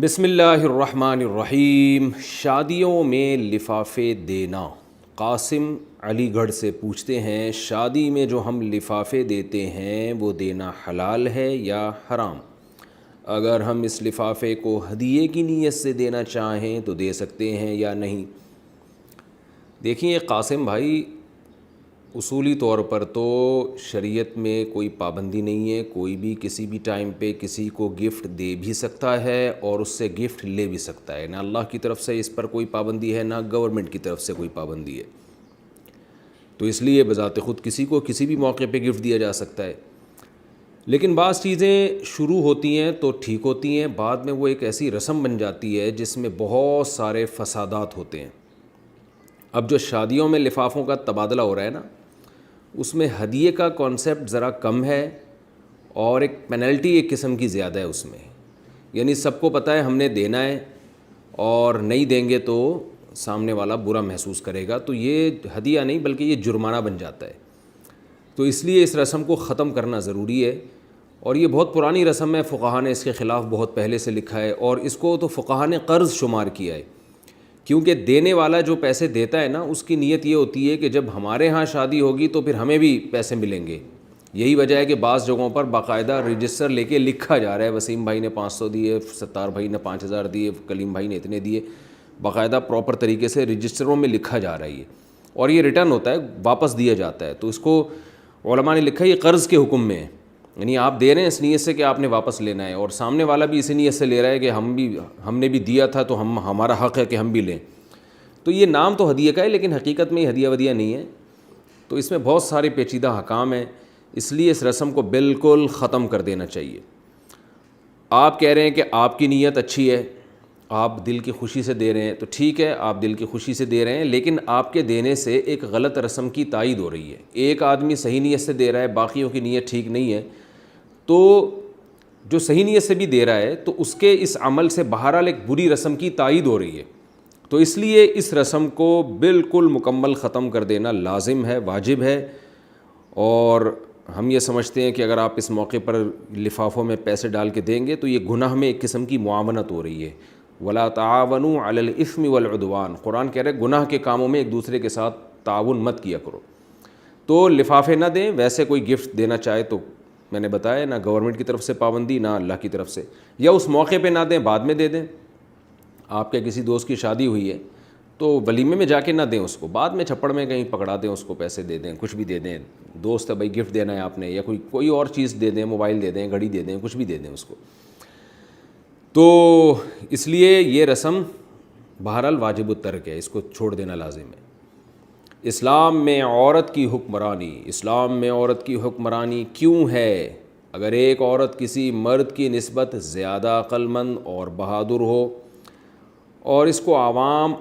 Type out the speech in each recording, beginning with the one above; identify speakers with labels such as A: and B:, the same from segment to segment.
A: بسم اللہ الرحمن الرحیم۔ شادیوں میں لفافے دینا۔ قاسم علی گڑھ سے پوچھتے ہیں، شادی میں جو ہم لفافے دیتے ہیں وہ دینا حلال ہے یا حرام؟ اگر ہم اس لفافے کو ہدیے کی نیت سے دینا چاہیں تو دے سکتے ہیں یا نہیں؟ دیکھیں قاسم بھائی، اصولی طور پر تو شریعت میں کوئی پابندی نہیں ہے، کوئی بھی کسی بھی ٹائم پہ کسی کو گفٹ دے بھی سکتا ہے اور اس سے گفٹ لے بھی سکتا ہے۔ نہ اللہ کی طرف سے اس پر کوئی پابندی ہے، نہ گورنمنٹ کی طرف سے کوئی پابندی ہے، تو اس لیے بذات خود کسی کو کسی بھی موقع پہ گفٹ دیا جا سکتا ہے۔ لیکن بعض چیزیں شروع ہوتی ہیں تو ٹھیک ہوتی ہیں، بعد میں وہ ایک ایسی رسم بن جاتی ہے جس میں بہت سارے فسادات ہوتے ہیں۔ اب جو شادیوں میں لفافوں کا تبادلہ ہو رہا ہے نا، اس میں ہدیے کا کانسیپٹ ذرا کم ہے اور ایک پینلٹی ایک قسم کی زیادہ ہے اس میں، یعنی سب کو پتہ ہے ہم نے دینا ہے اور نہیں دیں گے تو سامنے والا برا محسوس کرے گا، تو یہ ہدیہ نہیں بلکہ یہ جرمانہ بن جاتا ہے۔ تو اس لیے اس رسم کو ختم کرنا ضروری ہے، اور یہ بہت پرانی رسم ہے، فقہا نے اس کے خلاف بہت پہلے سے لکھا ہے، اور اس کو تو فقہا نے قرض شمار کیا ہے، کیونکہ دینے والا جو پیسے دیتا ہے نا، اس کی نیت یہ ہوتی ہے کہ جب ہمارے ہاں شادی ہوگی تو پھر ہمیں بھی پیسے ملیں گے۔ یہی وجہ ہے کہ بعض جگہوں پر باقاعدہ رجسٹر لے کے لکھا جا رہا ہے، وسیم بھائی نے 500 دیے، ستار بھائی نے 5000 دیے، کلیم بھائی نے اتنے دیے، باقاعدہ پراپر طریقے سے رجسٹروں میں لکھا جا رہا ہے یہ، اور یہ ریٹرن ہوتا ہے، واپس دیا جاتا ہے۔ تو اس کو علماء نے لکھا ہے یہ قرض کے حکم میں ہے، یعنی آپ دے رہے ہیں اس نیت سے کہ آپ نے واپس لینا ہے، اور سامنے والا بھی اسی نیت سے لے رہا ہے کہ ہم نے بھی دیا تھا تو ہمارا حق ہے کہ ہم بھی لیں۔ تو یہ نام تو ہدیے کا ہے لیکن حقیقت میں یہ ہدیہ ودیہ نہیں ہے، تو اس میں بہت سارے پیچیدہ حکام ہیں، اس لیے اس رسم کو بالکل ختم کر دینا چاہیے۔ آپ کہہ رہے ہیں کہ آپ کی نیت اچھی ہے، آپ دل کی خوشی سے دے رہے ہیں، تو ٹھیک ہے، آپ دل کی خوشی سے دے رہے ہیں، لیکن آپ کے دینے سے ایک غلط رسم کی تائید ہو رہی ہے۔ ایک آدمی صحیح نیت سے دے رہا ہے، باقیوں کی نیت ٹھیک نہیں ہے، تو جو صحیح نیت سے بھی دے رہا ہے تو اس کے اس عمل سے بہرحال ایک بری رسم کی تائید ہو رہی ہے، تو اس لیے اس رسم کو بالکل مکمل ختم کر دینا لازم ہے، واجب ہے۔ اور ہم یہ سمجھتے ہیں کہ اگر آپ اس موقع پر لفافوں میں پیسے ڈال کے دیں گے تو یہ گناہ میں ایک قسم کی معاونت ہو رہی ہے۔ وَلَا تَعَاوَنُوا عَلَى الْإِثْمِ وَالْعُدْوَانِ، قرآن کہہ رہے گناہ کے کاموں میں ایک دوسرے کے ساتھ تعاون مت کیا کرو۔ تو لفافے نہ دیں، ویسے کوئی گفٹ دینا چاہے تو میں نے بتایا نہ گورنمنٹ کی طرف سے پابندی نہ اللہ کی طرف سے، یا اس موقع پہ نہ دیں، بعد میں دے دیں۔ آپ کے کسی دوست کی شادی ہوئی ہے تو ولیمے میں جا کے نہ دیں اس کو، بعد میں چھپڑ میں کہیں پکڑا دیں اس کو، پیسے دے دیں، کچھ بھی دے دیں، دوست ہے بھائی گفٹ دینا ہے آپ نے، یا کوئی اور چیز دے دیں، موبائل دے دیں، گھڑی دے دیں، کچھ بھی دے دیں اس کو۔ تو اس لیے یہ رسم بہرحال واجب الترک ہے، اس کو چھوڑ دینا لازم ہے۔ اسلام میں عورت کی حکمرانی، اسلام میں عورت کی حکمرانی کیوں ہے؟ اگر ایک عورت کسی مرد کی نسبت زیادہ عقل مند اور بہادر ہو اور اس کو عوام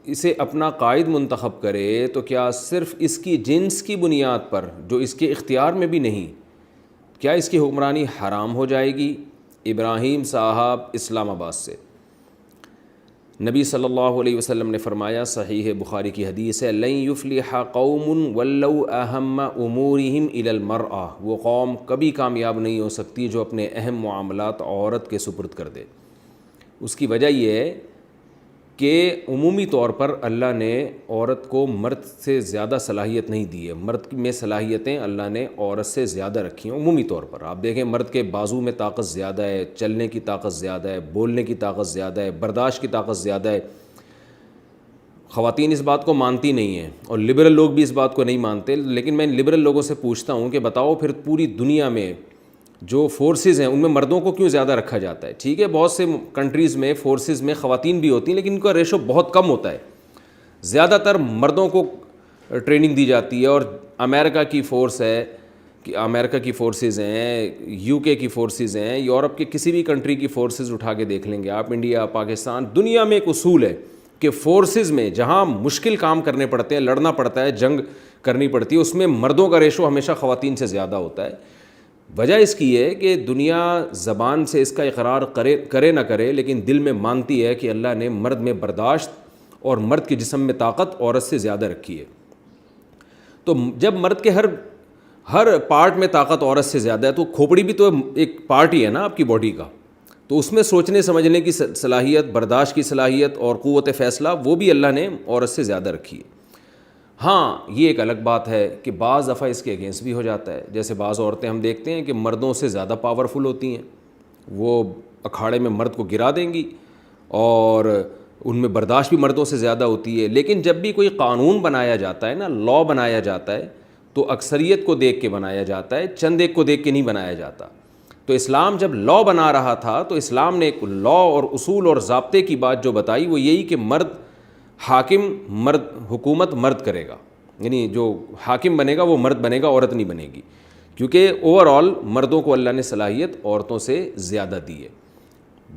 A: اسے اپنا قائد منتخب کرے، تو کیا صرف اس کی جنس کی بنیاد پر جو اس کے اختیار میں بھی نہیں، کیا اس کی حکمرانی حرام ہو جائے گی؟ ابراہیم صاحب اسلام آباد سے، نبی صلی اللہ علیہ وسلم نے فرمایا، صحیح بخاری کی حدیث ہے، لن یفلح قوم ولوا اہم امورہم الی المرأة، وہ قوم کبھی کامیاب نہیں ہو سکتی جو اپنے اہم معاملات عورت کے سپرد کر دے۔ اس کی وجہ یہ ہے کہ عمومی طور پر اللہ نے عورت کو مرد سے زیادہ صلاحیت نہیں دی ہے، مرد میں صلاحیتیں اللہ نے عورت سے زیادہ رکھی ہیں عمومی طور پر۔ آپ دیکھیں مرد کے بازو میں طاقت زیادہ ہے، چلنے کی طاقت زیادہ ہے، بولنے کی طاقت زیادہ ہے، برداشت کی طاقت زیادہ ہے۔ خواتین اس بات کو مانتی نہیں ہیں اور لبرل لوگ بھی اس بات کو نہیں مانتے، لیکن میں لبرل لوگوں سے پوچھتا ہوں کہ بتاؤ پھر پوری دنیا میں جو فورسز ہیں ان میں مردوں کو کیوں زیادہ رکھا جاتا ہے؟ ٹھیک ہے، بہت سے کنٹریز میں فورسز میں خواتین بھی ہوتی ہیں لیکن ان کا ریشو بہت کم ہوتا ہے، زیادہ تر مردوں کو ٹریننگ دی جاتی ہے۔ اور امریکہ کی فورس ہے، کہ امریکہ کی فورسز ہیں، یو کے کی فورسز ہیں، یورپ کے کسی بھی کنٹری کی فورسز اٹھا کے دیکھ لیں گے آپ، انڈیا، پاکستان، دنیا میں ایک اصول ہے کہ فورسز میں جہاں مشکل کام کرنے پڑتے ہیں، لڑنا پڑتا ہے، جنگ کرنی پڑتی ہے، اس میں مردوں کا ریشو ہمیشہ خواتین سے زیادہ ہوتا ہے۔ وجہ اس کی ہے کہ دنیا زبان سے اس کا اقرار کرے نہ کرے لیکن دل میں مانتی ہے کہ اللہ نے مرد میں برداشت اور مرد کے جسم میں طاقت عورت سے زیادہ رکھی ہے۔ تو جب مرد کے ہر پارٹ میں طاقت عورت سے زیادہ ہے تو کھوپڑی بھی تو ایک پارٹ ہی ہے نا آپ کی باڈی کا، تو اس میں سوچنے سمجھنے کی صلاحیت، برداشت کی صلاحیت اور قوت فیصلہ وہ بھی اللہ نے عورت سے زیادہ رکھی ہے۔ ہاں یہ ایک الگ بات ہے کہ بعض دفعہ اس کے اگینسٹ بھی ہو جاتا ہے، جیسے بعض عورتیں ہم دیکھتے ہیں کہ مردوں سے زیادہ پاورفل ہوتی ہیں، وہ اکھاڑے میں مرد کو گرا دیں گی اور ان میں برداشت بھی مردوں سے زیادہ ہوتی ہے۔ لیکن جب بھی کوئی قانون بنایا جاتا ہے نا، لا بنایا جاتا ہے، تو اکثریت کو دیکھ کے بنایا جاتا ہے، چند ایک کو دیکھ کے نہیں بنایا جاتا۔ تو اسلام جب لا بنا رہا تھا تو اسلام نے ایک لا اور اصول اور ضابطے کی بات جو بتائی وہ یہی کہ مرد حاکم، مرد حکومت مرد کرے گا، یعنی جو حاکم بنے گا وہ مرد بنے گا، عورت نہیں بنے گی، کیونکہ اوور آل مردوں کو اللہ نے صلاحیت عورتوں سے زیادہ دی ہے۔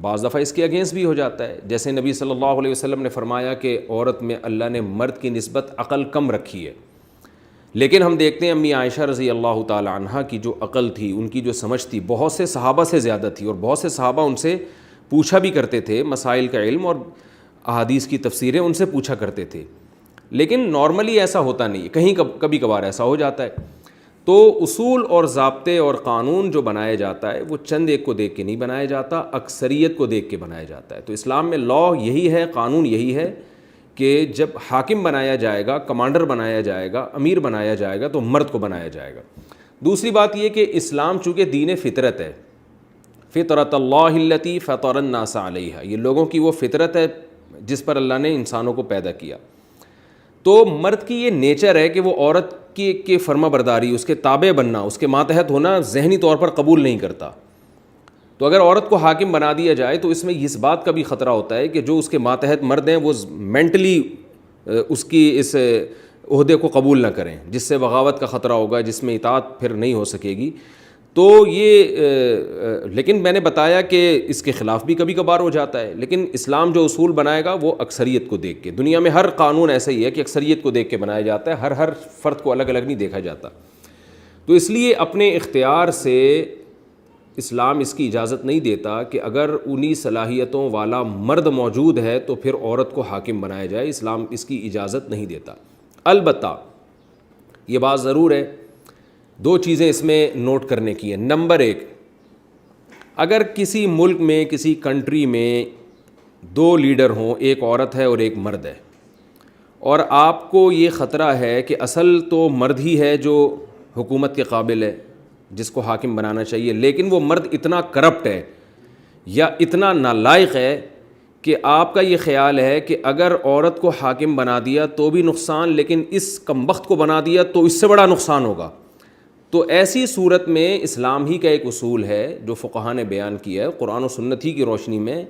A: بعض دفعہ اس کے اگینسٹ بھی ہو جاتا ہے، جیسے نبی صلی اللہ علیہ وسلم نے فرمایا کہ عورت میں اللہ نے مرد کی نسبت عقل کم رکھی ہے، لیکن ہم دیکھتے ہیں امی عائشہ رضی اللہ تعالی عنہا کی جو عقل تھی، ان کی جو سمجھ تھی، بہت سے صحابہ سے زیادہ تھی، اور بہت سے صحابہ ان سے پوچھا بھی کرتے تھے، مسائل کا علم اور احادیث کی تفسیریں ان سے پوچھا کرتے تھے۔ لیکن نارملی ایسا ہوتا نہیں ہے، کہیں کبھی کبھار ایسا ہو جاتا ہے۔ تو اصول اور ضابطے اور قانون جو بنایا جاتا ہے وہ چند ایک کو دیکھ کے نہیں بنایا جاتا، اکثریت کو دیکھ کے بنایا جاتا ہے۔ تو اسلام میں لا یہی ہے، قانون یہی ہے کہ جب حاکم بنایا جائے گا، کمانڈر بنایا جائے گا، امیر بنایا جائے گا تو مرد کو بنایا جائے گا۔ دوسری بات یہ کہ اسلام چونکہ دین فطرت ہے، فطرت اللہ التی فطر الناس علیہا، یہ لوگوں کی وہ فطرت ہے جس پر اللہ نے انسانوں کو پیدا کیا۔ تو مرد کی یہ نیچر ہے کہ وہ عورت کی فرما برداری، اس کے تابع بننا، اس کے ماتحت ہونا ذہنی طور پر قبول نہیں کرتا۔ تو اگر عورت کو حاکم بنا دیا جائے تو اس میں اس بات کا بھی خطرہ ہوتا ہے کہ جو اس کے ماتحت مرد ہیں وہ مینٹلی اس کی اس عہدے کو قبول نہ کریں، جس سے بغاوت کا خطرہ ہوگا، جس میں اطاعت پھر نہیں ہو سکے گی۔ تو یہ لیکن میں نے بتایا کہ اس کے خلاف بھی کبھی کبھار ہو جاتا ہے، لیکن اسلام جو اصول بنائے گا وہ اکثریت کو دیکھ کے، دنیا میں ہر قانون ایسا ہی ہے کہ اکثریت کو دیکھ کے بنایا جاتا ہے، ہر فرد کو الگ الگ نہیں دیکھا جاتا۔ تو اس لیے اپنے اختیار سے اسلام اس کی اجازت نہیں دیتا کہ اگر انہی صلاحیتوں والا مرد موجود ہے تو پھر عورت کو حاکم بنایا جائے، اسلام اس کی اجازت نہیں دیتا۔ البتہ یہ بات ضرور ہے، دو چیزیں اس میں نوٹ کرنے کی ہیں۔ نمبر ایک، اگر کسی ملک میں، کسی کنٹری میں دو لیڈر ہوں، ایک عورت ہے اور ایک مرد ہے، اور آپ کو یہ خطرہ ہے کہ اصل تو مرد ہی ہے جو حکومت کے قابل ہے، جس کو حاکم بنانا چاہیے، لیکن وہ مرد اتنا کرپٹ ہے یا اتنا نالائق ہے کہ آپ کا یہ خیال ہے کہ اگر عورت کو حاکم بنا دیا تو بھی نقصان، لیکن اس کمبخت کو بنا دیا تو اس سے بڑا نقصان ہوگا۔ تو ایسی صورت میں اسلام ہی کا ایک اصول ہے جو فقہاء نے بیان کیا ہے قرآن و سنت ہی کی روشنی میں،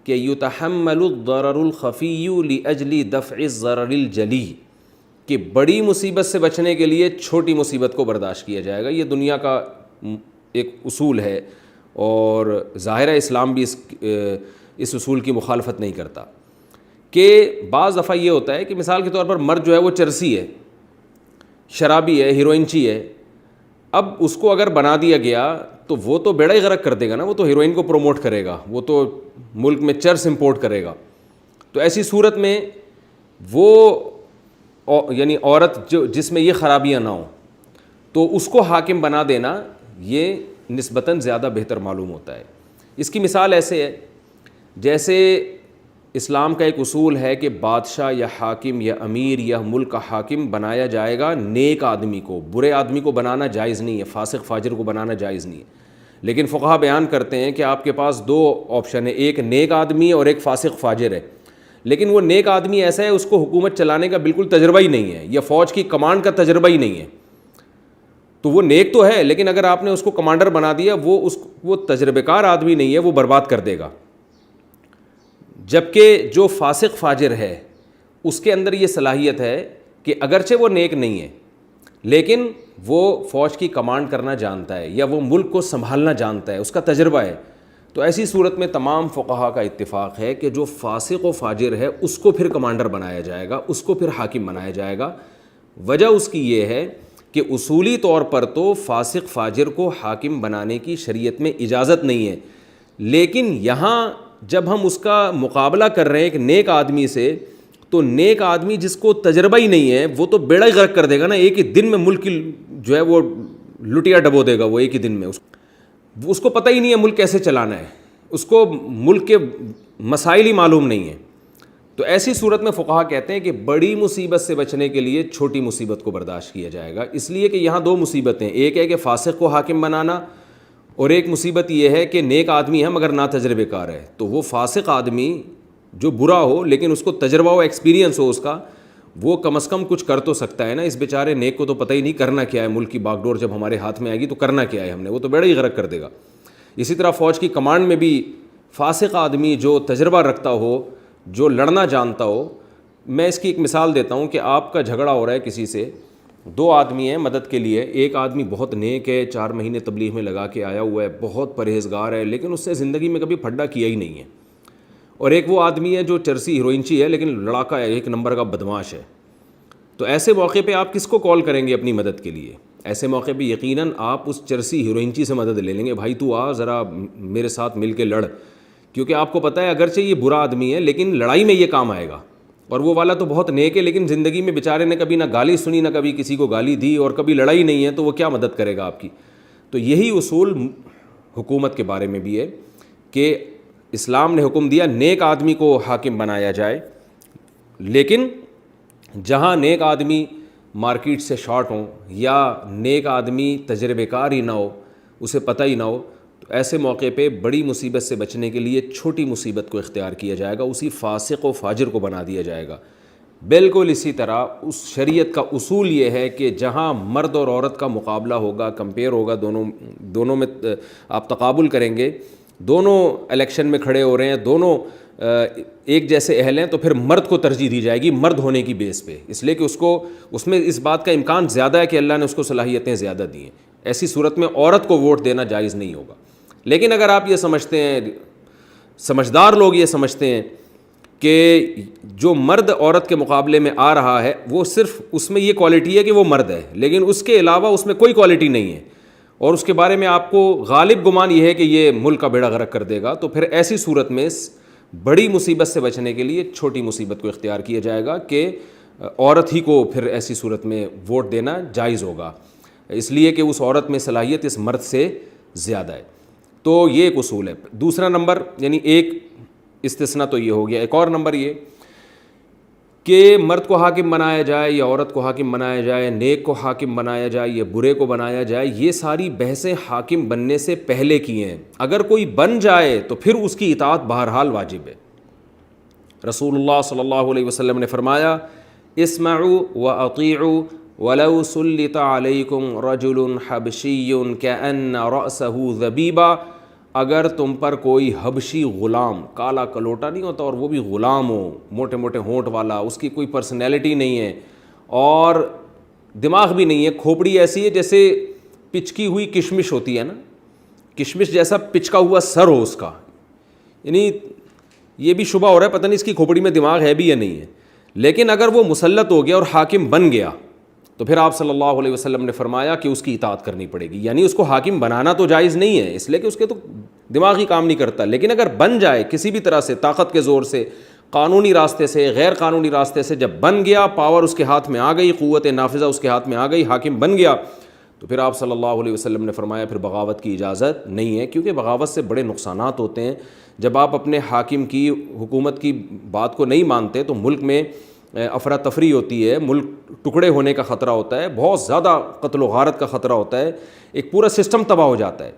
A: کہ یتحمل الضرر الخفی لاجل دفع الضرر الجلی، کہ بڑی مصیبت سے بچنے کے لیے چھوٹی مصیبت کو برداشت کیا جائے گا۔ یہ دنیا کا ایک اصول ہے، اور ظاہر ہے اسلام بھی اس اصول کی مخالفت نہیں کرتا۔ کہ بعض دفعہ یہ ہوتا ہے کہ مثال کے طور پر مرد جو ہے وہ چرسی ہے، شرابی ہے، ہیروئنچی ہے، اب اس کو اگر بنا دیا گیا تو وہ تو بیڑا ہی غرق کر دے گا نا، وہ تو ہیروئن کو پروموٹ کرے گا، وہ تو ملک میں چرس امپورٹ کرے گا۔ تو ایسی صورت میں وہ یعنی عورت جس میں یہ خرابیاں نہ ہوں تو اس کو حاکم بنا دینا یہ نسبتاً زیادہ بہتر معلوم ہوتا ہے۔ اس کی مثال ایسے ہے جیسے اسلام کا ایک اصول ہے کہ بادشاہ یا حاکم یا امیر یا ملک کا حاکم بنایا جائے گا نیک آدمی کو، برے آدمی کو بنانا جائز نہیں ہے، فاسق فاجر کو بنانا جائز نہیں ہے۔ لیکن فقہا بیان کرتے ہیں کہ آپ کے پاس دو آپشن ہے، ایک نیک آدمی اور ایک فاسق فاجر ہے، لیکن وہ نیک آدمی ایسا ہے اس کو حکومت چلانے کا بالکل تجربہ ہی نہیں ہے، یا فوج کی کمانڈ کا تجربہ ہی نہیں ہے، تو وہ نیک تو ہے لیکن اگر آپ نے اس کو کمانڈر بنا دیا، وہ تجربہ کار آدمی نہیں ہے، وہ برباد کر دے گا۔ جبکہ جو فاسق فاجر ہے اس کے اندر یہ صلاحیت ہے کہ اگرچہ وہ نیک نہیں ہے لیکن وہ فوج کی کمانڈ کرنا جانتا ہے یا وہ ملک کو سنبھالنا جانتا ہے، اس کا تجربہ ہے۔ تو ایسی صورت میں تمام فقہا کا اتفاق ہے کہ جو فاسق و فاجر ہے اس کو پھر کمانڈر بنایا جائے گا، اس کو پھر حاکم بنایا جائے گا۔ وجہ اس کی یہ ہے کہ اصولی طور پر تو فاسق فاجر کو حاکم بنانے کی شریعت میں اجازت نہیں ہے، لیکن یہاں جب ہم اس کا مقابلہ کر رہے ہیں ایک نیک آدمی سے، تو نیک آدمی جس کو تجربہ ہی نہیں ہے وہ تو بیڑا ہی غرق کر دے گا نا، ایک ہی دن میں ملک کی جو ہے وہ لٹیا ڈبو دے گا، وہ ایک ہی دن میں اس کو پتہ ہی نہیں ہے ملک کیسے چلانا ہے، اس کو ملک کے مسائل ہی معلوم نہیں ہیں. تو ایسی صورت میں فقہا کہتے ہیں کہ بڑی مصیبت سے بچنے کے لیے چھوٹی مصیبت کو برداشت کیا جائے گا، اس لیے کہ یہاں دو مصیبتیں، ایک ہے کہ فاسق کو حاکم بنانا، اور ایک مصیبت یہ ہے کہ نیک آدمی ہے مگر نا تجربے کار ہے. تو وہ فاسق آدمی جو برا ہو لیکن اس کو تجربہ ہو، ایکسپیرینس ہو اس کا، وہ کم از کم کچھ کر تو سکتا ہے نا. اس بیچارے نیک کو تو پتہ ہی نہیں کرنا کیا ہے، ملک کی باغ ڈور جب ہمارے ہاتھ میں آئے گی تو کرنا کیا ہے ہم نے، وہ تو بیڑا ہی غرق کر دے گا. اسی طرح فوج کی کمانڈ میں بھی فاسق آدمی جو تجربہ رکھتا ہو، جو لڑنا جانتا ہو. میں اس کی ایک مثال دیتا ہوں کہ آپ کا جھگڑا ہو رہا ہے کسی سے، دو آدمی ہیں مدد کے لیے، ایک آدمی بہت نیک ہے، 4 مہینے تبلیغ میں لگا کے آیا ہوا ہے، بہت پرہیزگار ہے، لیکن اس نے زندگی میں کبھی پھڈا کیا ہی نہیں ہے. اور ایک وہ آدمی ہے جو چرسی ہیروئنچی ہے لیکن لڑاکا ہے، 1 نمبر کا بدماش ہے. تو ایسے موقع پہ آپ کس کو کال کریں گے اپنی مدد کے لیے؟ ایسے موقع پہ یقیناً آپ اس چرسی ہیروئنچی سے مدد لے لیں گے، بھائی تو آ ذرا میرے ساتھ مل کے لڑ، کیونکہ آپ کو پتہ ہے اگرچہ یہ برا آدمی ہے لیکن لڑائی میں یہ کام آئے گا. اور وہ والا تو بہت نیک ہے لیکن زندگی میں بیچارے نے کبھی نہ گالی سنی، نہ کبھی کسی کو گالی دی، اور کبھی لڑائی نہیں ہے، تو وہ کیا مدد کرے گا آپ کی؟ تو یہی اصول حکومت کے بارے میں بھی ہے کہ اسلام نے حکم دیا نیک آدمی کو حاکم بنایا جائے، لیکن جہاں نیک آدمی مارکیٹ سے شارٹ ہوں یا نیک آدمی تجربے کار ہی نہ ہو، اسے پتہ ہی نہ ہو، تو ایسے موقع پہ بڑی مصیبت سے بچنے کے لیے چھوٹی مصیبت کو اختیار کیا جائے گا، اسی فاسق و فاجر کو بنا دیا جائے گا. بالکل اسی طرح اس شریعت کا اصول یہ ہے کہ جہاں مرد اور عورت کا مقابلہ ہوگا، کمپیئر ہوگا، دونوں میں آپ تقابل کریں گے، دونوں الیکشن میں کھڑے ہو رہے ہیں، دونوں ایک جیسے اہل ہیں، تو پھر مرد کو ترجیح دی جائے گی مرد ہونے کی بیس پہ، اس لیے کہ اس میں اس بات کا امکان زیادہ ہے کہ اللہ نے اس کو صلاحیتیں زیادہ دی ہیں. ایسی صورت میں عورت کو ووٹ دینا جائز نہیں ہوگا. لیکن اگر آپ یہ سمجھتے ہیں، سمجھدار لوگ یہ سمجھتے ہیں کہ جو مرد عورت کے مقابلے میں آ رہا ہے وہ صرف اس میں یہ کوالٹی ہے کہ وہ مرد ہے، لیکن اس کے علاوہ اس میں کوئی کوالٹی نہیں ہے، اور اس کے بارے میں آپ کو غالب گمان یہ ہے کہ یہ ملک کا بیڑا غرق کر دے گا، تو پھر ایسی صورت میں بڑی مصیبت سے بچنے کے لیے چھوٹی مصیبت کو اختیار کیا جائے گا کہ عورت ہی کو پھر ایسی صورت میں ووٹ دینا جائز ہوگا، اس لیے کہ اس عورت میں صلاحیت اس مرد سے زیادہ ہے. تو یہ ایک اصول ہے. دوسرا نمبر، یعنی ایک استثناء تو یہ ہو گیا، ایک اور نمبر یہ کہ مرد کو حاکم بنایا جائے یا عورت کو حاکم بنایا جائے، نیک کو حاکم بنایا جائے یا برے کو بنایا جائے، یہ ساری بحثیں حاکم بننے سے پہلے کی ہیں. اگر کوئی بن جائے تو پھر اس کی اطاعت بہرحال واجب ہے. رسول اللہ صلی اللہ علیہ وسلم نے فرمایا، اسمعوا واطیعوا ولو سلط علیکم رجل حبشی کأن رأسہ ذبیبہ، اگر تم پر کوئی حبشی غلام، کالا کلوٹا نہیں ہوتا اور وہ بھی غلام ہو، موٹے موٹے ہونٹ والا، اس کی کوئی پرسنالٹی نہیں ہے اور دماغ بھی نہیں ہے، کھوپڑی ایسی ہے جیسے پچکی ہوئی کشمش ہوتی ہے نا، کشمش جیسا پچکا ہوا سر ہو اس کا، یعنی یہ بھی شبہ ہو رہا ہے پتہ نہیں اس کی کھوپڑی میں دماغ ہے بھی یا نہیں ہے. لیکن اگر وہ مسلط ہو گیا اور حاکم بن گیا تو پھر آپ صلی اللہ علیہ وسلم نے فرمایا کہ اس کی اطاعت کرنی پڑے گی. یعنی اس کو حاکم بنانا تو جائز نہیں ہے اس لیے کہ اس کے تو دماغ ہی کام نہیں کرتا، لیکن اگر بن جائے کسی بھی طرح سے، طاقت کے زور سے، قانونی راستے سے، غیر قانونی راستے سے، جب بن گیا، پاور اس کے ہاتھ میں آ گئی، قوت نافذہ اس کے ہاتھ میں آ گئی، حاکم بن گیا، تو پھر آپ صلی اللہ علیہ وسلم نے فرمایا پھر بغاوت کی اجازت نہیں ہے، کیونکہ بغاوت سے بڑے نقصانات ہوتے ہیں. جب آپ اپنے حاکم کی، حکومت کی بات کو نہیں مانتے تو ملک میں افراتفری ہوتی ہے، ملک ٹکڑے ہونے کا خطرہ ہوتا ہے، بہت زیادہ قتل و غارت کا خطرہ ہوتا ہے، ایک پورا سسٹم تباہ ہو جاتا ہے.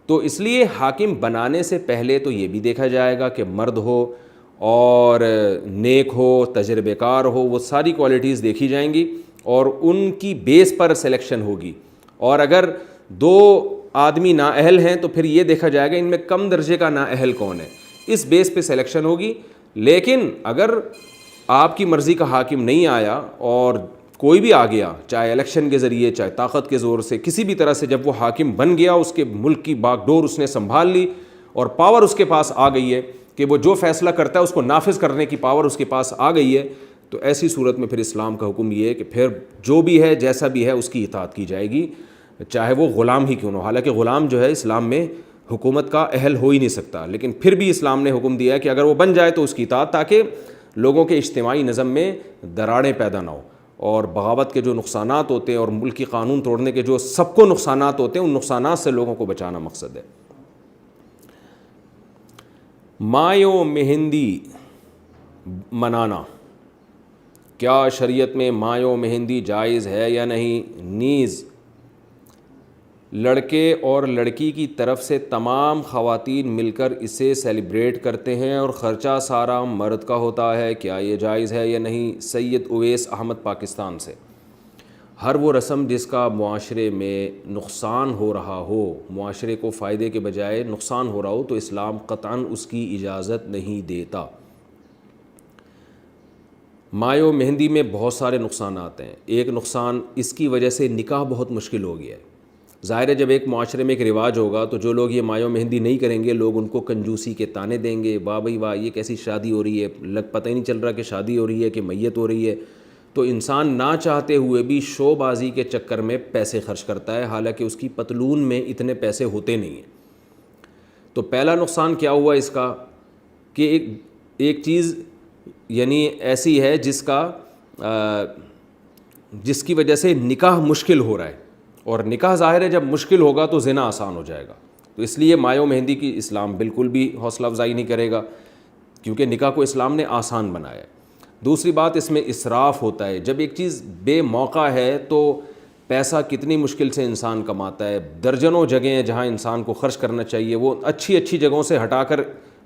A: تو اس لیے حاکم بنانے سے پہلے تو یہ بھی دیکھا جائے گا کہ مرد ہو اور نیک ہو، تجربے کار ہو، وہ ساری کوالٹیز دیکھی جائیں گی اور ان کی بیس پر سلیکشن ہوگی. اور اگر 2 آدمی نااہل ہیں تو پھر یہ دیکھا جائے گا ان میں کم درجے کا نااہل کون ہے، اس بیس پہ سلیکشن ہوگی. لیکن اگر آپ کی مرضی کا حاکم نہیں آیا اور کوئی بھی آ گیا، چاہے الیکشن کے ذریعے، چاہے طاقت کے زور سے، کسی بھی طرح سے، جب وہ حاکم بن گیا، اس کے ملک کی باغ ڈور اس نے سنبھال لی اور پاور اس کے پاس آ گئی ہے کہ وہ جو فیصلہ کرتا ہے اس کو نافذ کرنے کی پاور اس کے پاس آ گئی ہے، تو ایسی صورت میں پھر اسلام کا حکم یہ ہے کہ پھر جو بھی ہے، جیسا بھی ہے، اس کی اطاعت کی جائے گی، چاہے وہ غلام ہی کیوں نہ ہو. حالانکہ غلام جو ہے اسلام میں حکومت کا اہل ہو ہی نہیں سکتا، لیکن پھر بھی اسلام نے حکم دیا ہے کہ اگر وہ بن جائے تو اس کی اطاعت، تاکہ لوگوں کے اجتماعی نظم میں دراڑیں پیدا نہ ہو. اور بغاوت کے جو نقصانات ہوتے ہیں اور ملکی قانون توڑنے کے جو سب کو نقصانات ہوتے ہیں، ان نقصانات سے لوگوں کو بچانا مقصد ہے. مائع و مہندی منانا، کیا شریعت میں مائع و مہندی جائز ہے یا نہیں؟ نیز لڑکے اور لڑکی کی طرف سے تمام خواتین مل کر اسے سیلیبریٹ کرتے ہیں اور خرچہ سارا مرد کا ہوتا ہے، کیا یہ جائز ہے یا نہیں؟ سید اویس احمد پاکستان سے۔ ہر وہ رسم جس کا معاشرے میں نقصان ہو رہا ہو، معاشرے کو فائدے کے بجائے نقصان ہو رہا ہو، تو اسلام قطعاً اس کی اجازت نہیں دیتا۔ مائع و مہندی میں بہت سارے نقصانات ہیں۔ ایک نقصان اس کی وجہ سے نکاح بہت مشکل ہو گیا ہے۔ ظاہر ہے جب ایک معاشرے میں ایک رواج ہوگا تو جو لوگ یہ مائع و مہندی نہیں کریں گے، لوگ ان کو کنجوسی کے طعنے دیں گے، واہ بھائی واہ یہ کیسی شادی ہو رہی ہے، پتہ ہی نہیں چل رہا کہ شادی ہو رہی ہے کہ میت ہو رہی ہے۔ تو انسان نہ چاہتے ہوئے بھی شو بازی کے چکر میں پیسے خرچ کرتا ہے، حالانکہ اس کی پتلون میں اتنے پیسے ہوتے نہیں ہیں۔ تو پہلا نقصان کیا ہوا اس کا کہ ایک چیز یعنی ایسی ہے جس کی وجہ سے نکاح مشکل ہو رہا ہے، اور نکاح ظاہر ہے جب مشکل ہوگا تو زنا آسان ہو جائے گا۔ تو اس لیے مائع و مہندی کی اسلام بالکل بھی حوصلہ افزائی نہیں کرے گا، کیونکہ نکاح کو اسلام نے آسان بنایا ہے۔ دوسری بات، اس میں اسراف ہوتا ہے۔ جب ایک چیز بے موقع ہے تو پیسہ کتنی مشکل سے انسان کماتا ہے، درجنوں جگہیں ہیں جہاں انسان کو خرچ کرنا چاہیے، وہ اچھی اچھی جگہوں سے ہٹا کر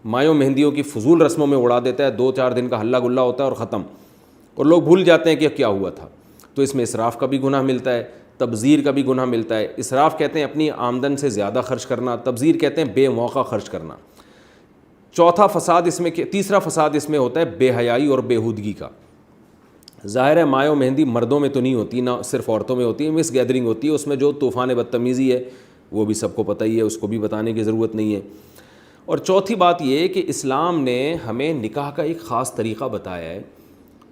A: مائع و مہندیوں کی فضول رسموں میں اڑا دیتا ہے، 2-4 دن کا ہلہ گلہ ہوتا ہے اور ختم، اور لوگ بھول جاتے ہیں کہ کیا ہوا تھا۔ تو اس میں اسراف کا بھی گناہ ملتا ہے، تبذیر کا بھی گناہ ملتا ہے۔ اسراف کہتے ہیں اپنی آمدن سے زیادہ خرچ کرنا، تبذیر کہتے ہیں بے موقع خرچ کرنا۔ تیسرا فساد اس میں ہوتا ہے بے حیائی اور بےہودگی کا۔ ظاہر ہے مائع و مہندی مردوں میں تو نہیں ہوتی، نہ صرف عورتوں میں ہوتی ہے، مس گیدرنگ ہوتی ہے، اس میں جو طوفان بدتمیزی ہے وہ بھی سب کو پتہ ہی ہے، اس کو بھی بتانے کی ضرورت نہیں ہے۔ اور چوتھی بات یہ کہ اسلام نے ہمیں نکاح کا ایک خاص طریقہ بتایا ہے۔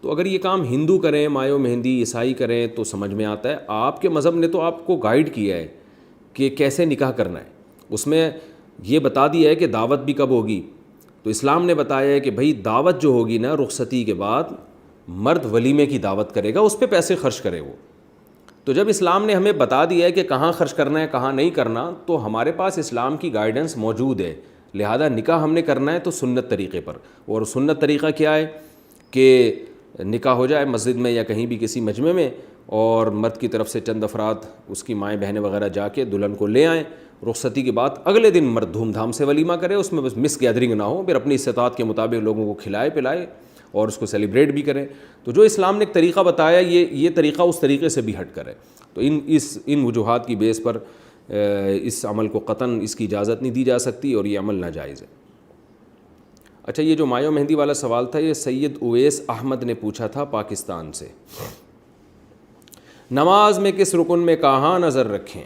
A: تو اگر یہ کام ہندو کریں، مائع و مہندی عیسائی کریں تو سمجھ میں آتا ہے، آپ کے مذہب نے تو آپ کو گائیڈ کیا ہے کہ کیسے نکاح کرنا ہے، اس میں یہ بتا دیا ہے کہ دعوت بھی کب ہوگی۔ تو اسلام نے بتایا ہے کہ بھئی دعوت جو ہوگی نا رخصتی کے بعد، مرد ولیمے کی دعوت کرے گا، اس پہ پیسے خرچ کرے وہ۔ تو جب اسلام نے ہمیں بتا دیا ہے کہ کہاں خرچ کرنا ہے کہاں نہیں کرنا، تو ہمارے پاس اسلام کی گائیڈنس موجود ہے، لہذا نکاح ہم نے کرنا ہے تو سنت طریقے پر۔ اور سنت طریقہ کیا ہے کہ نکاح ہو جائے مسجد میں یا کہیں بھی کسی مجمع میں، اور مرد کی طرف سے چند افراد اس کی مائیں بہنیں وغیرہ جا کے دلہن کو لے آئیں، رخصتی کے بعد اگلے دن مرد دھوم دھام سے ولیمہ کرے، اس میں بس مس گیدرنگ نہ ہو، پھر اپنی استطاعت کے مطابق لوگوں کو کھلائے پلائے اور اس کو سیلیبریٹ بھی کریں۔ تو جو اسلام نے ایک طریقہ بتایا، یہ طریقہ اس طریقے سے بھی ہٹ کرے۔ تو ان وجوہات کی بیس پر اس عمل کو قطعاً اس کی اجازت نہیں دی جا سکتی اور یہ عمل ناجائز ہے۔ اچھا، یہ جو مائع و مہندی والا سوال تھا یہ سید اویس احمد نے پوچھا تھا پاکستان سے۔ نماز میں کس رکن میں کہاں نظر رکھیں؟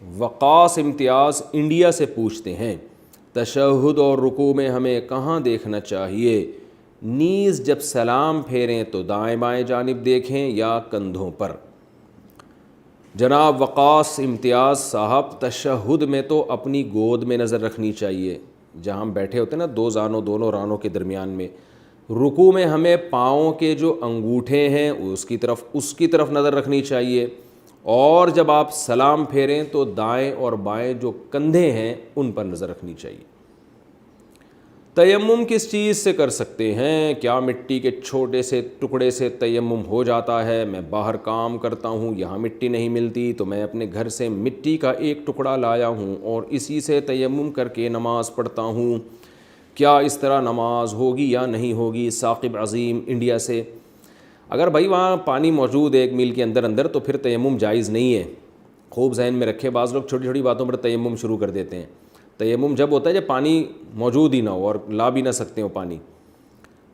A: وقاص امتیاز انڈیا سے پوچھتے ہیں۔ تشہد اور رکوع میں ہمیں کہاں دیکھنا چاہیے؟ نیز جب سلام پھیریں تو دائیں بائیں جانب دیکھیں یا کندھوں پر؟ جناب وقاص امتیاز صاحب، تشہد میں تو اپنی گود میں نظر رکھنی چاہیے، جہاں ہم بیٹھے ہوتے ہیں نا دونوں رانوں کے درمیان میں۔ رکوع میں ہمیں پاؤں کے جو انگوٹھے ہیں اس کی طرف نظر رکھنی چاہیے، اور جب آپ سلام پھیریں تو دائیں اور بائیں جو کندھے ہیں ان پر نظر رکھنی چاہیے۔ تیمم کس چیز سے کر سکتے ہیں؟ کیا مٹی کے چھوٹے سے ٹکڑے سے تیمم ہو جاتا ہے؟ میں باہر کام کرتا ہوں، یہاں مٹی نہیں ملتی، تو میں اپنے گھر سے مٹی کا ایک ٹکڑا لایا ہوں اور اسی سے تیمم کر کے نماز پڑھتا ہوں، کیا اس طرح نماز ہوگی یا نہیں ہوگی؟ ثاقب عظیم انڈیا سے۔ اگر بھائی وہاں پانی موجود ہے 1 میل کے اندر تو پھر تیمم جائز نہیں ہے۔ خوب ذہن میں رکھے، بعض لوگ چھوٹی چھوٹی باتوں پر تیمم شروع کر دیتے ہیں۔ تیمم جب ہوتا ہے جب پانی موجود ہی نہ ہو اور لا بھی نہ سکتے ہو پانی۔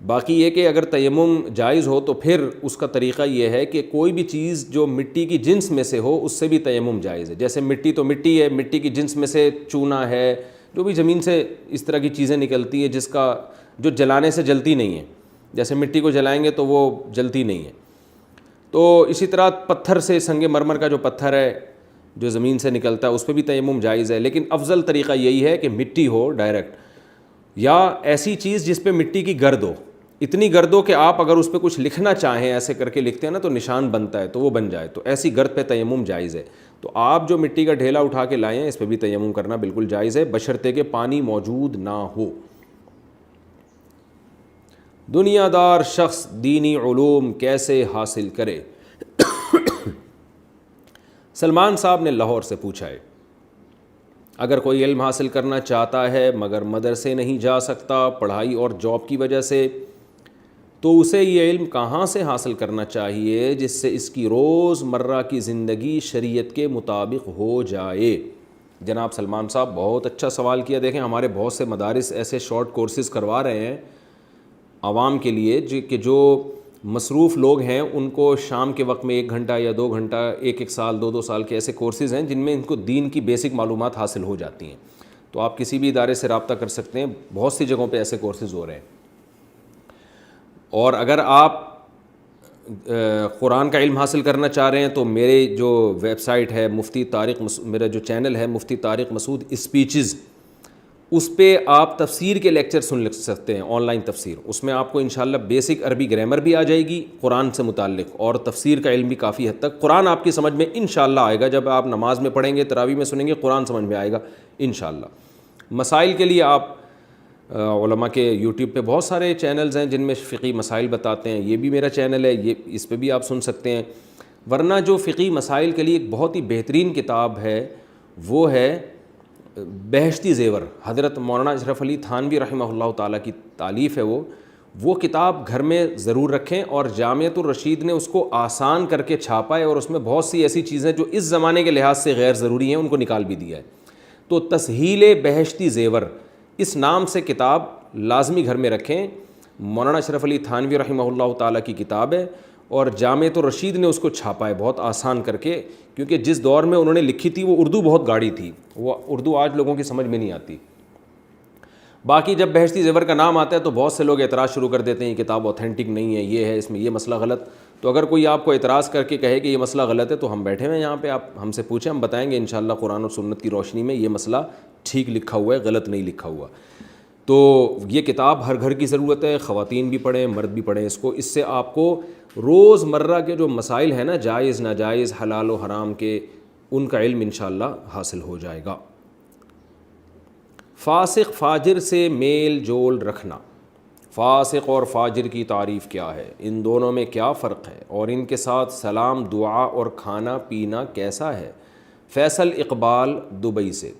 A: باقی یہ کہ اگر تیمم جائز ہو تو پھر اس کا طریقہ یہ ہے کہ کوئی بھی چیز جو مٹی کی جنس میں سے ہو اس سے بھی تیمم جائز ہے۔ جیسے مٹی تو مٹی ہے، مٹی کی جنس میں سے چونا ہے، جو بھی زمین سے اس طرح کی چیزیں نکلتی ہیں جو جلانے سے جلتی نہیں ہیں، جیسے مٹی کو جلائیں گے تو وہ جلتی نہیں ہے۔ تو اسی طرح پتھر سے، سنگ مرمر کا جو پتھر ہے جو زمین سے نکلتا ہے اس پہ بھی تیمم جائز ہے، لیکن افضل طریقہ یہی ہے کہ مٹی ہو ڈائریکٹ، یا ایسی چیز جس پہ مٹی کی گرد ہو، اتنی گرد ہو کہ آپ اگر اس پہ کچھ لکھنا چاہیں، ایسے کر کے لکھتے ہیں نا تو نشان بنتا ہے، تو وہ بن جائے، تو ایسی گرد پہ تیمم جائز ہے۔ تو آپ جو مٹی کا ڈھیلا اٹھا کے لائیں اس پہ بھی تیمم کرنا بالکل جائز ہے، بشرطے کہ پانی موجود نہ ہو۔ دنیا دار شخص دینی علوم کیسے حاصل کرے؟ سلمان صاحب نے لاہور سے پوچھا ہے، اگر کوئی علم حاصل کرنا چاہتا ہے مگر مدرسے نہیں جا سکتا پڑھائی اور جاب کی وجہ سے، تو اسے یہ علم کہاں سے حاصل کرنا چاہیے جس سے اس کی روز مرہ کی زندگی شریعت کے مطابق ہو جائے؟ جناب سلمان صاحب بہت اچھا سوال کیا۔ دیکھیں ہمارے بہت سے مدارس ایسے شارٹ کورسز کروا رہے ہیں عوام کے لیے کہ جو مصروف لوگ ہیں ان کو شام کے وقت میں 1 گھنٹہ یا 2 گھنٹہ، 1 سال 2 سال کے ایسے کورسز ہیں جن میں ان کو دین کی بیسک معلومات حاصل ہو جاتی ہیں۔ تو آپ کسی بھی ادارے سے رابطہ کر سکتے ہیں، بہت سی جگہوں پہ ایسے کورسز ہو رہے ہیں۔ اور اگر آپ قرآن کا علم حاصل کرنا چاہ رہے ہیں تو میرے جو ویب سائٹ ہے مفتی طارق میرا جو چینل ہے مفتی طارق مسعود اسپیچز، اس پہ آپ تفسیر کے لیکچر سن سکتے ہیں، آن لائن تفسیر۔ اس میں آپ کو انشاءاللہ بیسک عربی گرامر بھی آ جائے گی قرآن سے متعلق، اور تفسیر کا علم بھی کافی حد تک قرآن آپ کی سمجھ میں انشاءاللہ آئے گا۔ جب آپ نماز میں پڑھیں گے، تراویح میں سنیں گے، قرآن سمجھ میں آئے گا انشاءاللہ۔ مسائل کے لیے آپ علماء کے یوٹیوب پہ بہت سارے چینلز ہیں جن میں فقہی مسائل بتاتے ہیں، یہ بھی میرا چینل ہے، یہ اس پہ بھی آپ سن سکتے ہیں۔ ورنہ جو فقہی مسائل کے لیے ایک بہت ہی بہترین کتاب ہے وہ ہے بہشتی زیور، حضرت مولانا اشرف علی تھانوی رحمہ اللہ تعالیٰ کی تالیف ہے وہ کتاب گھر میں ضرور رکھیں، اور جامعۃ الرشید نے اس کو آسان کر کے چھاپا ہے، اور اس میں بہت سی ایسی چیزیں جو اس زمانے کے لحاظ سے غیر ضروری ہیں ان کو نکال بھی دیا ہے۔ تو تسہیل بہشتی زیور اس نام سے کتاب لازمی گھر میں رکھیں، مولانا اشرف علی تھانوی رحمہ اللہ تعالیٰ کی کتاب ہے، اور جامعۃ الرشید نے اس کو چھاپا ہے بہت آسان کر کے، کیونکہ جس دور میں انہوں نے لکھی تھی وہ اردو بہت گاڑی تھی، وہ اردو آج لوگوں کی سمجھ میں نہیں آتی۔ باقی جب بہشتی زیور کا نام آتا ہے تو بہت سے لوگ اعتراض شروع کر دیتے ہیں یہ کتاب اوتھینٹک نہیں ہے، یہ ہے، اس میں یہ مسئلہ غلط۔ تو اگر کوئی آپ کو اعتراض کر کے کہے کہ یہ مسئلہ غلط ہے تو ہم بیٹھے ہوئے ہیں یہاں پہ، آپ ہم سے پوچھیں، ہم بتائیں گے انشاءاللہ قرآن اور سنت کی روشنی میں یہ مسئلہ ٹھیک لکھا ہوا ہے، غلط نہیں لکھا ہوا۔ تو یہ کتاب ہر گھر کی ضرورت ہے، خواتین بھی پڑھیں، مرد بھی پڑھیں اس کو۔ اس سے آپ کو روز مرہ کے جو مسائل ہیں نا، جائز ناجائز، حلال و حرام کے، ان کا علم انشاءاللہ حاصل ہو جائے گا۔ فاسق فاجر سے میل جول رکھنا، فاسق اور فاجر کی تعریف کیا ہے، ان دونوں میں کیا فرق ہے، اور ان کے ساتھ سلام دعا اور کھانا پینا کیسا ہے؟ فیصل اقبال دبئی سے۔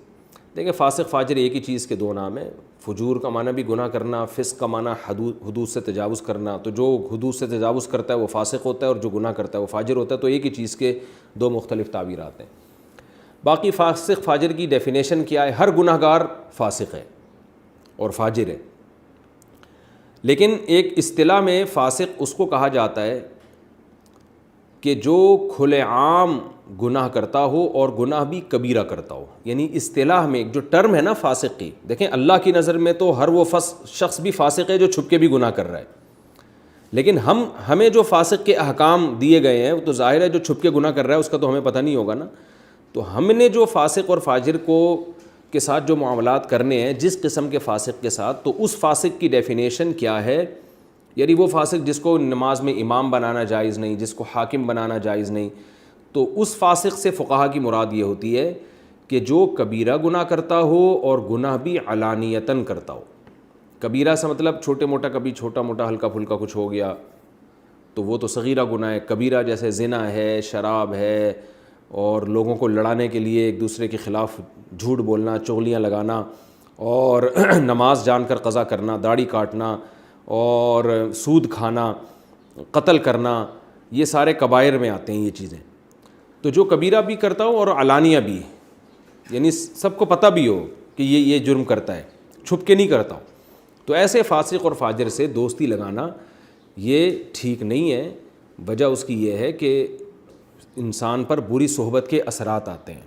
A: دیکھیں فاسق فاجر ایک ہی چیز کے دو نام ہیں۔ فجور کا معنی بھی گناہ کرنا، فسق کا معنی حدود سے تجاوز کرنا۔ تو جو حدود سے تجاوز کرتا ہے وہ فاسق ہوتا ہے، اور جو گناہ کرتا ہے وہ فاجر ہوتا ہے۔ تو ایک ہی چیز کے دو مختلف تعبیرات ہیں۔ باقی فاسق فاجر کی ڈیفینیشن کیا ہے؟ ہر گناہ گار فاسق ہے اور فاجر ہے، لیکن ایک اصطلاح میں فاسق اس کو کہا جاتا ہے کہ جو کھلے عام گناہ کرتا ہو اور گناہ بھی کبیرہ کرتا ہو۔ یعنی اصطلاح میں جو ٹرم ہے نا فاسق کی، دیکھیں اللہ کی نظر میں تو ہر وہ شخص بھی فاسق ہے جو چھپ کے بھی گناہ کر رہا ہے، لیکن ہمیں جو فاسق کے احکام دیے گئے ہیں وہ تو ظاہر ہے جو چھپ کے گناہ کر رہا ہے اس کا تو ہمیں پتہ نہیں ہوگا نا۔ تو ہم نے جو فاسق اور فاجر کے ساتھ جو معاملات کرنے ہیں، جس قسم کے فاسق کے ساتھ، تو اس فاسق کی ڈیفینیشن کیا ہے؟ یعنی وہ فاسق جس کو نماز میں امام بنانا جائز نہیں، جس کو حاکم بنانا جائز نہیں، تو اس فاسق سے فقہا کی مراد یہ ہوتی ہے کہ جو کبیرہ گناہ کرتا ہو اور گناہ بھی علانیتاً کرتا ہو۔ کبیرہ سے مطلب چھوٹے موٹا، کبھی چھوٹا موٹا ہلکا پھلکا کچھ ہو گیا تو وہ تو صغیرہ گناہ ہے۔ کبیرہ جیسے زنا ہے، شراب ہے، اور لوگوں کو لڑانے کے لیے ایک دوسرے کے خلاف جھوٹ بولنا، چغلیاں لگانا، اور نماز جان کر قضا کرنا، داڑھی کاٹنا، اور سود کھانا، قتل کرنا، یہ سارے کبائر میں آتے ہیں یہ چیزیں۔ تو جو کبیرہ بھی کرتا ہو اور علانیہ بھی، یعنی سب کو پتہ بھی ہو کہ یہ جرم کرتا ہے، چھپ کے نہیں کرتا ہو، تو ایسے فاسق اور فاجر سے دوستی لگانا یہ ٹھیک نہیں ہے۔ وجہ اس کی یہ ہے کہ انسان پر بری صحبت کے اثرات آتے ہیں،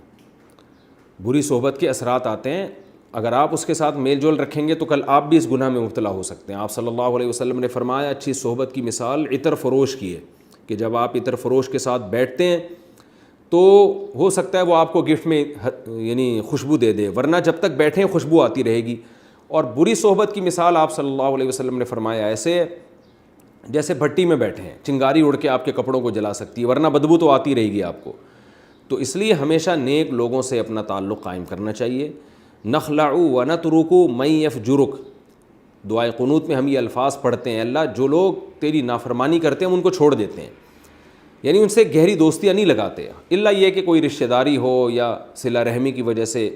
A: بری صحبت کے اثرات آتے ہیں۔ اگر آپ اس کے ساتھ میل جول رکھیں گے تو کل آپ بھی اس گناہ میں مبتلا ہو سکتے ہیں۔ آپ صلی اللہ علیہ وسلم نے فرمایا اچھی صحبت کی مثال عطر فروش کی ہے، کہ جب آپ عطر فروش کے ساتھ بیٹھتے ہیں تو ہو سکتا ہے وہ آپ کو گفٹ میں یعنی خوشبو دے دے، ورنہ جب تک بیٹھیں خوشبو آتی رہے گی۔ اور بری صحبت کی مثال آپ صلی اللہ علیہ وسلم نے فرمایا ایسے جیسے بھٹی میں بیٹھے ہیں، چنگاری اڑ کے آپ کے کپڑوں کو جلا سکتی ہے، ورنہ بدبو تو آتی رہے گی آپ کو۔ تو اس لیے ہمیشہ نیک لوگوں سے اپنا تعلق قائم کرنا چاہیے۔ نخلع ونترک من یفجرک، دعائے قنوت میں ہم یہ الفاظ پڑھتے ہیں، اللہ جو لوگ تیری نافرمانی کرتے ہیں ہم ان کو چھوڑ دیتے ہیں، یعنی ان سے گہری دوستیاں نہیں لگاتے، الا یہ کہ کوئی رشتہ داری ہو یا صلہ رحمی کی وجہ سے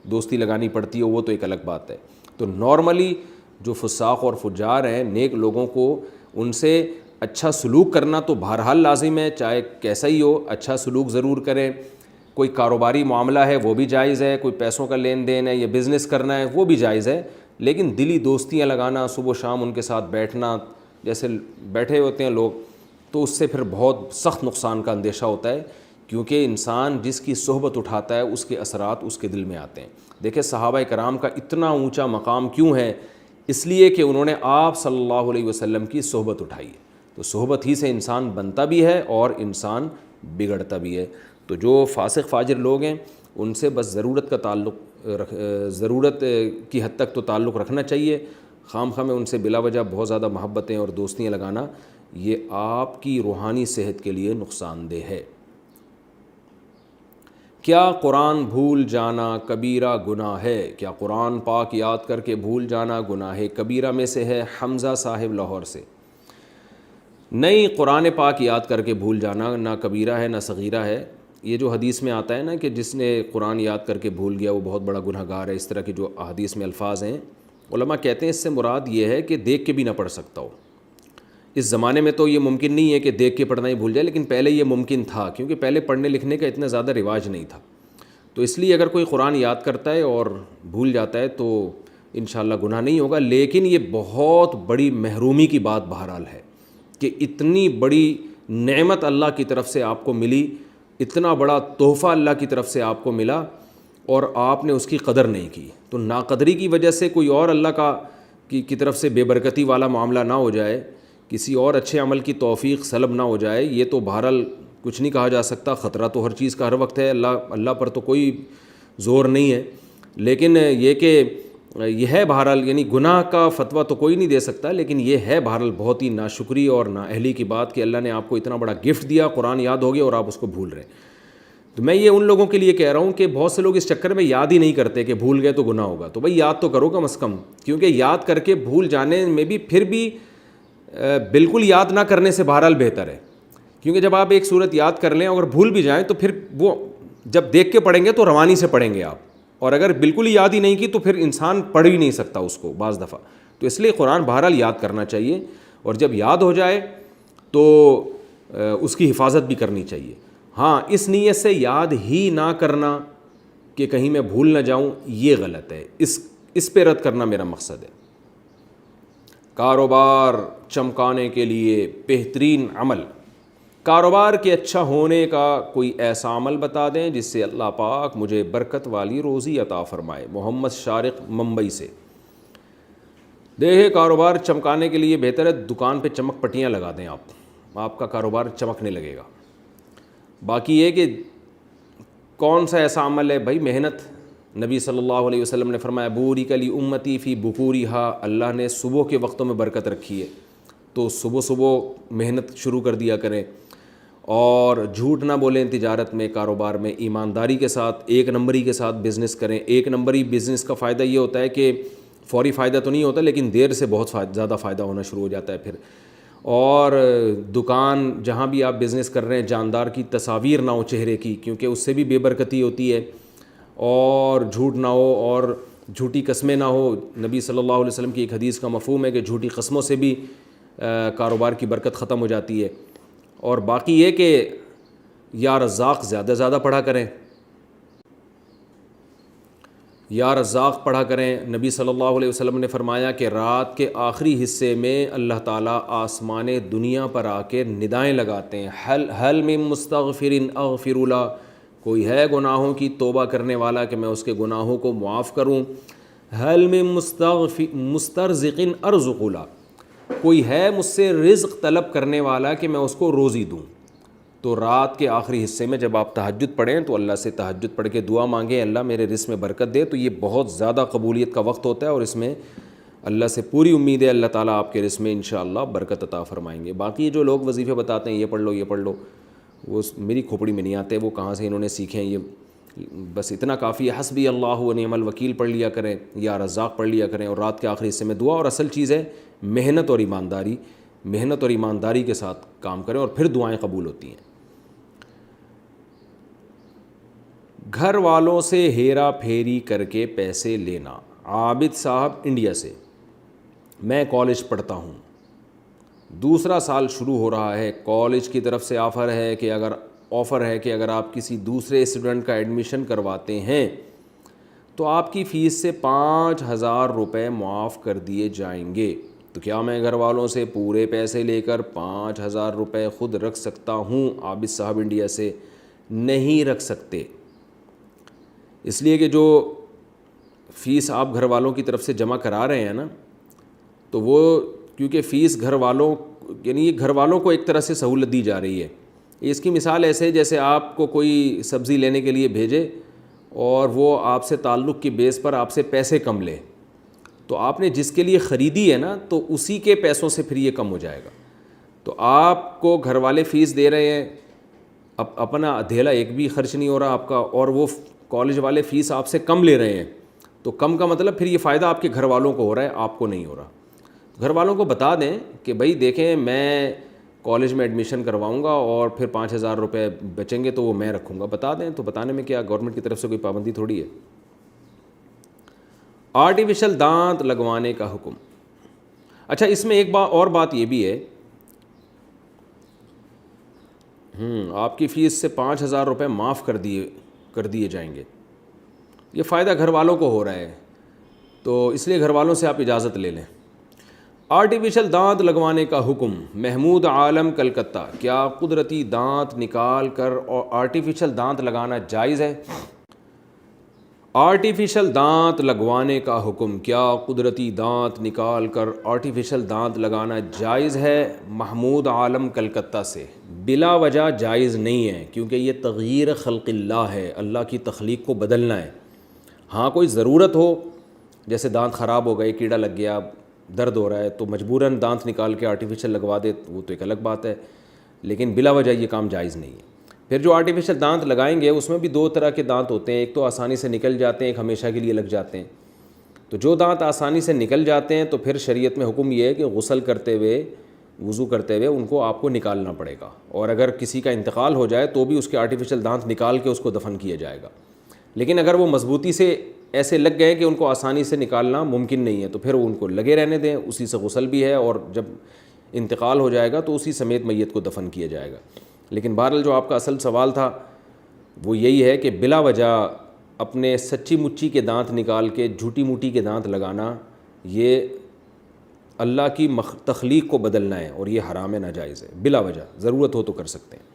A: دوستی لگانی پڑتی ہو، وہ تو ایک الگ بات ہے۔ تو نارملی جو فساق اور فجار ہیں، نیک لوگوں کو ان سے اچھا سلوک کرنا تو بہرحال لازم ہے، چاہے کیسا ہی ہو، اچھا سلوک ضرور کریں۔ کوئی کاروباری معاملہ ہے وہ بھی جائز ہے، کوئی پیسوں کا لین دین ہے یا بزنس کرنا ہے وہ بھی جائز ہے، لیکن دلی دوستیاں لگانا، صبح و شام ان کے ساتھ بیٹھنا جیسے بیٹھے ہوتے ہیں لوگ، تو اس سے پھر بہت سخت نقصان کا اندیشہ ہوتا ہے، کیونکہ انسان جس کی صحبت اٹھاتا ہے اس کے اثرات اس کے دل میں آتے ہیں۔ دیکھیں صحابہ کرام کا اتنا اونچا مقام کیوں ہے؟ اس لیے کہ انہوں نے آپ صلی اللہ علیہ وسلم کی صحبت اٹھائی ہے، تو صحبت ہی سے انسان بنتا بھی ہے اور انسان بگڑتا بھی ہے۔ تو جو فاسق فاجر لوگ ہیں ان سے بس ضرورت کی حد تک تو تعلق رکھنا چاہیے، خام خواہ میں ان سے بلا وجہ بہت زیادہ محبتیں اور دوستیاں لگانا یہ آپ کی روحانی صحت کے لیے نقصان دہ ہے۔ کیا قرآن بھول جانا کبیرہ گناہ ہے؟ کیا قرآن پاک یاد کر کے بھول جانا گناہ کبیرہ میں سے ہے؟ حمزہ صاحب لاہور سے۔ نہیں، قرآن پاک یاد کر کے بھول جانا نہ کبیرہ ہے نہ صغیرہ ہے۔ یہ جو حدیث میں آتا ہے نا کہ جس نے قرآن یاد کر کے بھول گیا وہ بہت بڑا گناہ گار ہے، اس طرح کی جو حدیث میں الفاظ ہیں، علماء کہتے ہیں اس سے مراد یہ ہے کہ دیکھ کے بھی نہ پڑھ سکتا ہو۔ اس زمانے میں تو یہ ممکن نہیں ہے کہ دیکھ کے پڑھنا ہی بھول جائے، لیکن پہلے یہ ممکن تھا، کیونکہ پہلے پڑھنے لکھنے کا اتنا زیادہ رواج نہیں تھا، تو اس لیے اگر کوئی قرآن یاد کرتا ہے اور بھول جاتا ہے تو انشاءاللہ گناہ نہیں ہوگا، لیکن یہ بہت بڑی محرومی کی بات بہرحال ہے کہ اتنی بڑی نعمت اللہ کی طرف سے آپ کو ملی، اتنا بڑا تحفہ اللہ کی طرف سے آپ کو ملا اور آپ نے اس کی قدر نہیں کی، تو ناقدری کی وجہ سے کوئی اور اللہ کی طرف سے بے برکتی والا معاملہ نہ ہو جائے، کسی اور اچھے عمل کی توفیق سلب نہ ہو جائے، یہ تو بہرحال کچھ نہیں کہا جا سکتا، خطرہ تو ہر چیز کا ہر وقت ہے، اللہ پر تو کوئی زور نہیں ہے، لیکن یہ کہ یہ ہے بہرحال، یعنی گناہ کا فتویٰ تو کوئی نہیں دے سکتا، لیکن یہ ہے بہرحال بہت ہی ناشکری اور نااہلی کی بات کہ اللہ نے آپ کو اتنا بڑا گفٹ دیا، قرآن یاد ہو گیا اور آپ اس کو بھول رہے ہیں۔ تو میں یہ ان لوگوں کے لیے کہہ رہا ہوں کہ بہت سے لوگ اس چکر میں یاد ہی نہیں کرتے کہ بھول گئے تو گناہ ہوگا، تو بھائی یاد تو کرو کم از کم، کیونکہ یاد کر کے بھول جانے میں بھی پھر بھی بالکل یاد نہ کرنے سے بہرحال بہتر ہے، کیونکہ جب آپ ایک صورت یاد کر لیں اگر بھول بھی جائیں تو پھر وہ جب دیکھ کے پڑھیں گے تو روانی سے پڑھیں گے آپ، اور اگر بالکل ہی یاد ہی نہیں کی تو پھر انسان پڑھ ہی نہیں سکتا اس کو بعض دفعہ، تو اس لیے قرآن بہرحال یاد کرنا چاہیے، اور جب یاد ہو جائے تو اس کی حفاظت بھی کرنی چاہیے۔ ہاں، اس نیت سے یاد ہی نہ کرنا کہ کہیں میں بھول نہ جاؤں، یہ غلط ہے، اس پہ رد کرنا میرا مقصد ہے۔ کاروبار چمکانے کے لیے بہترین عمل، کاروبار کے اچھا ہونے کا کوئی ایسا عمل بتا دیں جس سے اللہ پاک مجھے برکت والی روزی عطا فرمائے۔ محمد شارق ممبئی سے۔ دیکھیں کاروبار چمکانے کے لیے بہتر ہے دکان پہ چمک پٹیاں لگا دیں، آپ کا کاروبار چمکنے لگے گا۔ باقی یہ کہ کون سا ایسا عمل ہے؟ بھائی محنت، نبی صلی اللہ علیہ وسلم نے فرمایا بورک لی امتی فی بکورہا، اللہ نے صبح کے وقتوں میں برکت رکھی ہے، تو صبح محنت شروع کر دیا کریں، اور جھوٹ نہ بولیں تجارت میں، کاروبار میں، ایمانداری کے ساتھ ایک نمبری کے ساتھ بزنس کریں۔ ایک نمبری بزنس کا فائدہ یہ ہوتا ہے کہ فوری فائدہ تو نہیں ہوتا، لیکن دیر سے بہت زیادہ فائدہ ہونا شروع ہو جاتا ہے پھر، اور دکان جہاں بھی آپ بزنس کر رہے ہیں جاندار کی تصاویر نہ ہو چہرے کی، کیونکہ اس سے بھی بے برکتی ہوتی ہے، اور جھوٹ نہ ہو اور جھوٹی قسمیں نہ ہو۔ نبی صلی اللہ علیہ وسلم کی ایک حدیث کا مفہوم ہے کہ جھوٹی قسموں سے بھی کاروبار کی برکت ختم ہو جاتی ہے۔ اور باقی یہ کہ یا رزاق زیادہ پڑھا کریں، یا رزاق پڑھا کریں۔ نبی صلی اللہ علیہ وسلم نے فرمایا کہ رات کے آخری حصے میں اللہ تعالیٰ آسمان دنیا پر آ کے ندائیں لگاتے ہیں، حل من مستغفر اغفر له، کوئی ہے گناہوں کی توبہ کرنے والا کہ میں اس کے گناہوں کو معاف کروں، حل من مسترزق ارزق له، کوئی ہے مجھ سے رزق طلب کرنے والا کہ میں اس کو روزی دوں۔ تو رات کے آخری حصے میں جب آپ تہجد پڑھیں تو اللہ سے تہجد پڑھ کے دعا مانگیں اللہ میرے رزق میں برکت دے، تو یہ بہت زیادہ قبولیت کا وقت ہوتا ہے، اور اس میں اللہ سے پوری امید ہے اللہ تعالیٰ آپ کے رزق میں انشاءاللہ برکت عطا فرمائیں گے۔ باقی جو لوگ وظیفے بتاتے ہیں یہ پڑھ لو یہ پڑھ لو، وہ میری کھوپڑی میں نہیں آتے، وہ کہاں سے انہوں نے سیکھے ہیں یہ، بس اتنا کافی ہے، حسبی اللہ و نعم الوکیل پڑھ لیا کریں یا رزاق پڑھ لیا کریں، اور رات کے آخری حصے میں دعا. اور اصل چیز ہے محنت اور ایمانداری، محنت اور ایمانداری کے ساتھ کام کریں اور پھر دعائیں قبول ہوتی ہیں. گھر والوں سے ہیرا پھیری کر کے پیسے لینا. عابد صاحب انڈیا سے. میں کالج پڑھتا ہوں، دوسرا سال شروع ہو رہا ہے، کالج کی طرف سے آفر ہے کہ اگر آپ کسی دوسرے اسٹوڈنٹ کا ایڈمیشن کرواتے ہیں تو آپ کی فیس سے 5,000 روپے معاف کر دیے جائیں گے. تو کیا میں گھر والوں سے پورے پیسے لے کر 5,000 روپے خود رکھ سکتا ہوں؟ عابد صاحب انڈیا سے. نہیں رکھ سکتے، اس لیے کہ جو فیس آپ گھر والوں کی طرف سے جمع کرا رہے ہیں نا، تو وہ کیونکہ فیس گھر والوں یعنی یہ گھر والوں کو ایک طرح سے سہولت دی جا رہی ہے. اس کی مثال ایسے جیسے آپ کو کوئی سبزی لینے کے لیے بھیجے اور وہ آپ سے تعلق کی بیس پر آپ سے پیسے کم لے، تو آپ نے جس کے لیے خریدی ہے نا تو اسی کے پیسوں سے پھر یہ کم ہو جائے گا. تو آپ کو گھر والے فیس دے رہے ہیں، اپنا ادھیلا ایک بھی خرچ نہیں ہو رہا آپ کا، اور وہ کالج والے فیس آپ سے کم لے رہے ہیں. تو کم کا مطلب پھر یہ فائدہ آپ کے گھر والوں کو ہو رہا ہے، آپ کو نہیں ہو رہا. گھر والوں کو بتا دیں کہ بھائی دیکھیں میں کالج میں ایڈمیشن کرواؤں گا اور پھر 5,000 روپے بچیں گے تو وہ میں رکھوں گا. بتا دیں، تو بتانے میں کیا، گورنمنٹ کی طرف سے کوئی پابندی تھوڑی ہے. آرٹیفیشل دانت لگوانے کا حکم. اچھا اس میں ایک اور بات یہ بھی ہے، آپ کی فیس سے 5,000 روپے معاف کر دیے جائیں گے. یہ فائدہ گھر والوں کو ہو رہا ہے، تو اس لیے گھر والوں سے آپ اجازت لے لیں. آرٹیفیشل دانت لگوانے کا حکم. محمود عالم کلکتہ. کیا قدرتی دانت نکال کر اور آرٹیفیشل دانت لگانا جائز ہے؟ آرٹیفیشل دانت لگوانے کا حکم. کیا قدرتی دانت نکال کر آرٹیفیشل دانت لگانا جائز ہے؟ محمود عالم کلکتہ سے. بلا وجہ جائز نہیں ہے، کیونکہ یہ تغییر خلق اللہ ہے، اللہ کی تخلیق کو بدلنا ہے. ہاں کوئی ضرورت ہو، جیسے دانت خراب ہو گئے، کیڑا لگ گیا، درد ہو رہا ہے، تو مجبوراً دانت نکال کے آرٹیفیشل لگوا دے، وہ تو ایک الگ بات ہے، لیکن بلا وجہ یہ کام جائز نہیں ہے. پھر جو آرٹیفیشل دانت لگائیں گے اس میں بھی 2 طرح کے دانت ہوتے ہیں، ایک تو آسانی سے نکل جاتے ہیں، ایک ہمیشہ کے لیے لگ جاتے ہیں. تو جو دانت آسانی سے نکل جاتے ہیں تو پھر شریعت میں حکم یہ ہے کہ غسل کرتے ہوئے، وضو کرتے ہوئے ان کو آپ کو نکالنا پڑے گا، اور اگر کسی کا انتقال ہو جائے تو بھی اس کے آرٹیفیشل دانت نکال کے اس کو دفن کیا جائے گا. لیکن اگر وہ مضبوطی سے ایسے لگ گئے کہ ان کو آسانی سے نکالنا ممکن نہیں ہے تو پھر ان کو لگے رہنے دیں، اسی سے غسل بھی ہے، اور جب انتقال ہو جائے گا تو اسی سمیت میت کو دفن کیا جائے گا. لیکن بہرحال جو آپ کا اصل سوال تھا وہ یہی ہے کہ بلا وجہ اپنے سچی مچی کے دانت نکال کے جھوٹی موٹی کے دانت لگانا، یہ اللہ کی تخلیق کو بدلنا ہے، اور یہ حرام ہے، ناجائز ہے. بلا وجہ ضرورت ہو تو کر سکتے ہیں.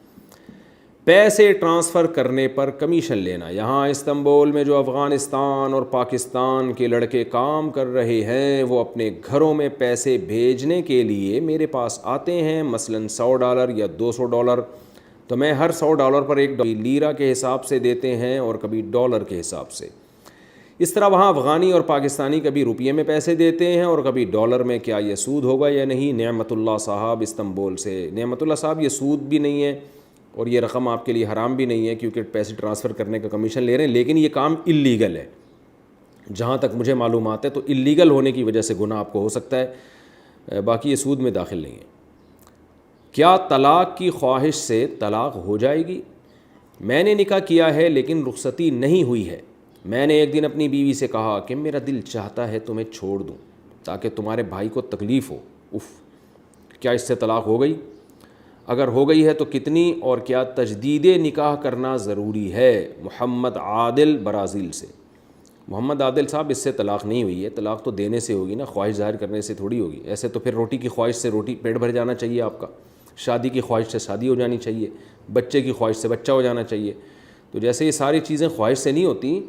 A: پیسے ٹرانسفر کرنے پر کمیشن لینا. یہاں استنبول میں جو افغانستان اور پاکستان کے لڑکے کام کر رہے ہیں وہ اپنے گھروں میں پیسے بھیجنے کے لیے میرے پاس آتے ہیں، مثلاً $100 یا $200، تو میں ہر $100 پر $1 لیرہ کے حساب سے دیتے ہیں اور کبھی ڈالر کے حساب سے. اس طرح وہاں افغانی اور پاکستانی کبھی روپیے میں پیسے دیتے ہیں اور کبھی ڈالر میں. کیا یہ سود ہوگا یا نہیں؟ نعمت اللہ صاحب استنبول سے. نعمت اللہ صاحب یہ سود بھی نہیں ہے اور یہ رقم آپ کے لیے حرام بھی نہیں ہے، کیونکہ پیسے ٹرانسفر کرنے کا کمیشن لے رہے ہیں، لیکن یہ کام اللیگل ہے. جہاں تک مجھے معلومات ہے تو اللیگل ہونے کی وجہ سے گناہ آپ کو ہو سکتا ہے، باقی یہ سود میں داخل نہیں ہے. کیا طلاق کی خواہش سے طلاق ہو جائے گی؟ میں نے نکاح کیا ہے لیکن رخصتی نہیں ہوئی ہے. میں نے ایک دن اپنی بیوی سے کہا کہ میرا دل چاہتا ہے تمہیں چھوڑ دوں تاکہ تمہارے بھائی کو تکلیف ہو. کیا اس سے طلاق ہو گئی؟ اگر ہو گئی ہے تو کتنی، اور کیا تجدید نکاح کرنا ضروری ہے؟ محمد عادل برازیل سے. محمد عادل صاحب اس سے طلاق نہیں ہوئی ہے، طلاق تو دینے سے ہوگی نا، خواہش ظاہر کرنے سے تھوڑی ہوگی. ایسے تو پھر روٹی کی خواہش سے روٹی پیٹ بھر جانا چاہیے آپ کا، شادی کی خواہش سے شادی ہو جانی چاہیے، بچے کی خواہش سے بچہ ہو جانا چاہیے. تو جیسے یہ ساری چیزیں خواہش سے نہیں ہوتی،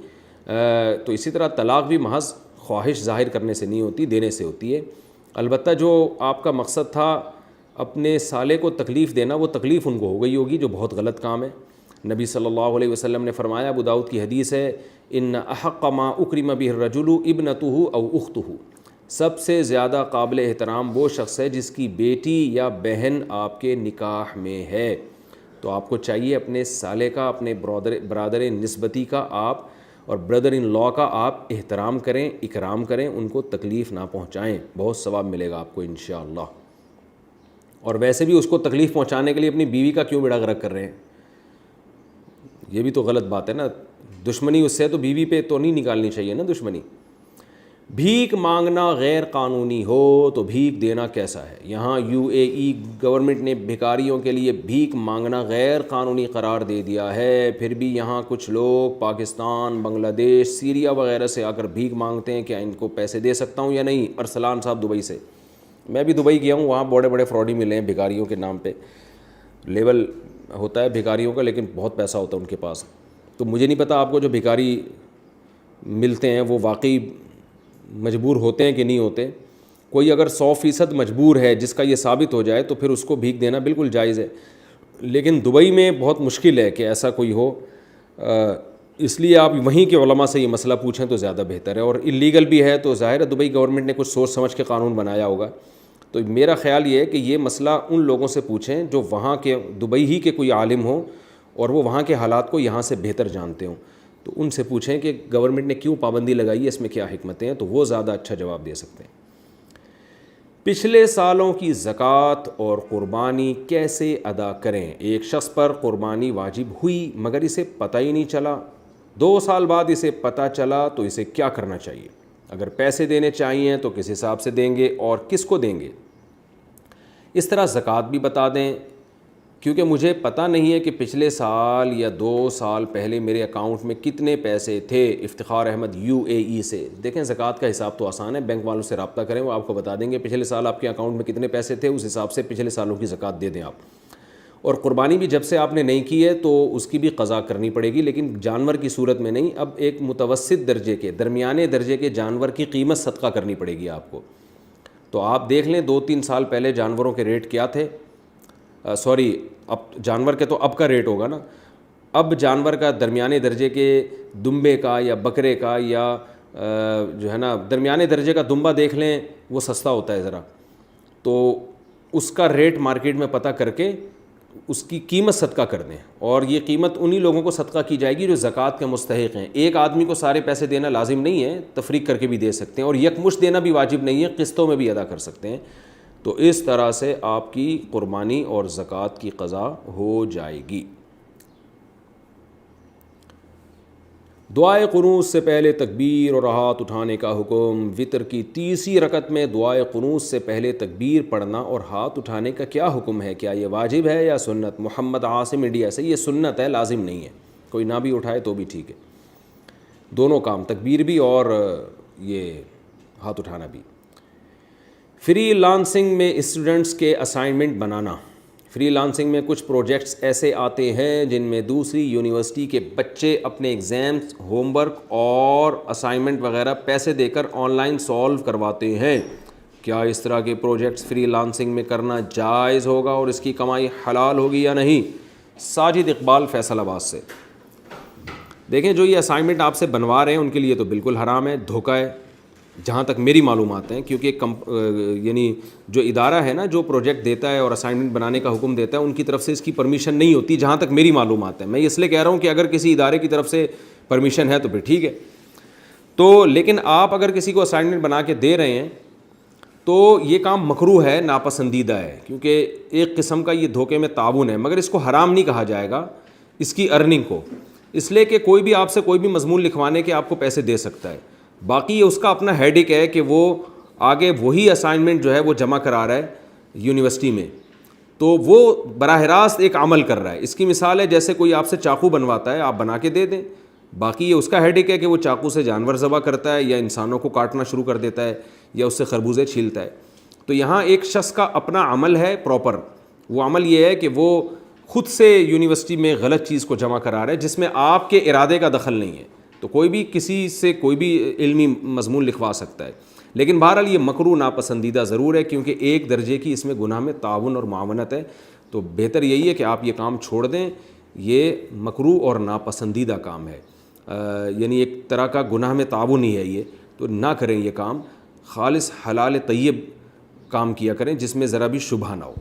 A: تو اسی طرح طلاق بھی محض خواہش ظاہر کرنے سے نہیں ہوتی، دینے سے ہوتی ہے. البتہ جو آپ کا مقصد تھا اپنے سالے کو تکلیف دینا، وہ تکلیف ان کو ہو گئی ہوگی، جو بہت غلط کام ہے. نبی صلی اللہ علیہ وسلم نے فرمایا، ابو داؤد کی حدیث ہے، ان احق ما اکرم بہ الرجل ابنتہ او اختہ. سب سے زیادہ قابل احترام وہ شخص ہے جس کی بیٹی یا بہن آپ کے نکاح میں ہے. تو آپ کو چاہیے اپنے سالے کا، اپنے برادر نسبتی کا آپ اور بردر ان لا کا آپ احترام کریں، اکرام کریں، ان کو تکلیف نہ پہنچائیں، بہت ثواب ملے گا آپ کو انشاءاللہ۔ اور ویسے بھی اس کو تکلیف پہنچانے کے لیے اپنی بیوی کا کیوں بیڑا غرق کر رہے ہیں؟ یہ بھی تو غلط بات ہے نا، دشمنی اس سے تو بیوی پہ تو نہیں نکالنی چاہیے نا دشمنی۔ بھیک مانگنا غیر قانونی ہو تو بھیک دینا کیسا ہے؟ یہاں UAE گورنمنٹ نے بھکاریوں کے لیے بھیک مانگنا غیر قانونی قرار دے دیا ہے، پھر بھی یہاں کچھ لوگ پاکستان، بنگلہ دیش، سیریا وغیرہ سے آ کر بھیک مانگتے ہیں۔ کیا ان کو پیسے دے سکتا ہوں یا نہیں؟ ارسلان صاحب دبئی سے۔ میں بھی دبئی گیا ہوں، وہاں بڑے بڑے فراڈی ملے ہیں بھکاریوں کے نام پہ، لیول ہوتا ہے بھکاریوں کا لیکن بہت پیسہ ہوتا ہے ان کے پاس۔ تو مجھے نہیں پتہ آپ کو جو بھکاری ملتے ہیں وہ واقعی مجبور ہوتے ہیں کہ نہیں ہوتے۔ کوئی اگر 100% مجبور ہے جس کا یہ ثابت ہو جائے تو پھر اس کو بھیک دینا بالکل جائز ہے، لیکن دبئی میں بہت مشکل ہے کہ ایسا کوئی ہو، اس لیے آپ وہیں کے علماء سے یہ مسئلہ پوچھیں تو زیادہ بہتر ہے۔ اور اللیگل بھی ہے تو ظاہر ہے دبئی گورنمنٹ نے کچھ سوچ سمجھ کے قانون بنایا ہوگا۔ تو میرا خیال یہ ہے کہ یہ مسئلہ ان لوگوں سے پوچھیں جو وہاں کے دبئی ہی کے کوئی عالم ہوں اور وہ وہاں کے حالات کو یہاں سے بہتر جانتے ہوں، تو ان سے پوچھیں کہ گورنمنٹ نے کیوں پابندی لگائی ہے، اس میں کیا حکمتیں ہیں، تو وہ زیادہ اچھا جواب دے سکتے ہیں۔ پچھلے سالوں کی زکوٰۃ اور قربانی کیسے ادا کریں؟ ایک شخص پر قربانی واجب ہوئی مگر اسے پتہ ہی نہیں چلا، 2 سال بعد اسے پتہ چلا تو اسے کیا کرنا چاہیے؟ اگر پیسے دینے چاہیے تو کس حساب سے دیں گے اور کس کو دیں گے؟ اس طرح زکوٰۃ بھی بتا دیں، کیونکہ مجھے پتہ نہیں ہے کہ پچھلے سال یا 2 سال پہلے میرے اکاؤنٹ میں کتنے پیسے تھے۔ افتخار احمد UAE سے۔ دیکھیں زکوٰۃ کا حساب تو آسان ہے، بینک والوں سے رابطہ کریں، وہ آپ کو بتا دیں گے پچھلے سال آپ کے اکاؤنٹ میں کتنے پیسے تھے، اس حساب سے پچھلے سالوں کی زکوٰۃ دے دیں آپ۔ اور قربانی بھی جب سے آپ نے نہیں کی ہے تو اس کی بھی قضا کرنی پڑے گی، لیکن جانور کی صورت میں نہیں، اب ایک متوسط درجے کے، درمیانے درجے کے جانور کی قیمت صدقہ کرنی پڑے گی آپ کو۔ تو آپ دیکھ لیں 2-3 سال پہلے جانوروں کے ریٹ کیا تھے، اب جانور کے تو اب کا ریٹ ہوگا نا، اب جانور کا درمیانے درجے کے دمبے کا یا بکرے کا یا جو ہے نا درمیانے درجے کا دمبا دیکھ لیں، وہ سستا ہوتا ہے ذرا، تو اس کا ریٹ مارکیٹ میں پتہ کر کے اس کی قیمت صدقہ کر دیں، اور یہ قیمت انہی لوگوں کو صدقہ کی جائے گی جو زکوٰۃ کے مستحق ہیں۔ ایک آدمی کو سارے پیسے دینا لازم نہیں ہے، تفریق کر کے بھی دے سکتے ہیں، اور یکمشت دینا بھی واجب نہیں ہے، قسطوں میں بھی ادا کر سکتے ہیں۔ تو اس طرح سے آپ کی قربانی اور زکوٰۃ کی قضا ہو جائے گی۔ دعائے قنوت سے پہلے تکبیر اور ہاتھ اٹھانے کا حکم۔ وتر کی تیسری رکعت میں دعائے قنوت سے پہلے تکبیر پڑھنا اور ہاتھ اٹھانے کا کیا حکم ہے؟ کیا یہ واجب ہے یا سنت؟ محمد عاصم انڈیا سے۔ یہ سنت ہے، لازم نہیں ہے، کوئی نہ بھی اٹھائے تو بھی ٹھیک ہے، دونوں کام، تکبیر بھی اور یہ ہاتھ اٹھانا بھی۔ فری لانسنگ میں اسٹوڈنٹس کے اسائنمنٹ بنانا۔ فری لانسنگ میں کچھ پروجیکٹس ایسے آتے ہیں جن میں دوسری یونیورسٹی کے بچے اپنے ایگزامس، ہوم ورک اور اسائنمنٹ وغیرہ پیسے دے کر آن لائن سالو کرواتے ہیں۔ کیا اس طرح کے پروجیکٹس فری لانسنگ میں کرنا جائز ہوگا اور اس کی کمائی حلال ہوگی یا نہیں؟ ساجد اقبال فیصل آباد سے۔ دیکھیں جو یہ اسائنمنٹ آپ سے بنوا رہے ہیں ان کے لیے تو بالکل حرام ہے، دھوکہ ہے، جہاں تک میری معلومات ہیں، کیونکہ یعنی جو ادارہ ہے نا جو پروجیکٹ دیتا ہے اور اسائنمنٹ بنانے کا حکم دیتا ہے ان کی طرف سے اس کی پرمیشن نہیں ہوتی، جہاں تک میری معلومات ہیں۔ میں اس لیے کہہ رہا ہوں کہ اگر کسی ادارے کی طرف سے پرمیشن ہے تو پھر ٹھیک ہے، تو لیکن آپ اگر کسی کو اسائنمنٹ بنا کے دے رہے ہیں تو یہ کام مکروہ ہے، ناپسندیدہ ہے، کیونکہ ایک قسم کا یہ دھوکے میں تعاون ہے، مگر اس کو حرام نہیں کہا جائے گا، اس کی ارننگ کو، اس لیے کہ کوئی بھی آپ سے کوئی بھی مضمون لکھوانے کے آپ کو پیسے دے سکتا ہے۔ باقی یہ اس کا اپنا ہیڈک ہے کہ وہ آگے وہی اسائنمنٹ جو ہے وہ جمع کرا رہا ہے یونیورسٹی میں، تو وہ براہ راست ایک عمل کر رہا ہے۔ اس کی مثال ہے جیسے کوئی آپ سے چاقو بنواتا ہے، آپ بنا کے دے دیں، باقی یہ اس کا ہیڈک ہے کہ وہ چاقو سے جانور ذبح کرتا ہے یا انسانوں کو کاٹنا شروع کر دیتا ہے یا اس سے خربوزے چھیلتا ہے۔ تو یہاں ایک شخص کا اپنا عمل ہے پراپر، وہ عمل یہ ہے کہ وہ خود سے یونیورسٹی میں غلط چیز کو جمع کرا رہا ہے جس میں آپ کے ارادے کا دخل نہیں ہے، تو کوئی بھی کسی سے کوئی بھی علمی مضمون لکھوا سکتا ہے، لیکن بہرحال یہ مکروہ ناپسندیدہ ضرور ہے، کیونکہ ایک درجے کی اس میں گناہ میں تعاون اور معاونت ہے، تو بہتر یہی ہے کہ آپ یہ کام چھوڑ دیں، یہ مکروہ اور ناپسندیدہ کام ہے، یعنی ایک طرح کا گناہ میں تعاون ہی ہے یہ، تو نہ کریں یہ کام، خالص حلال طیب کام کیا کریں جس میں ذرا بھی شبہ نہ ہو۔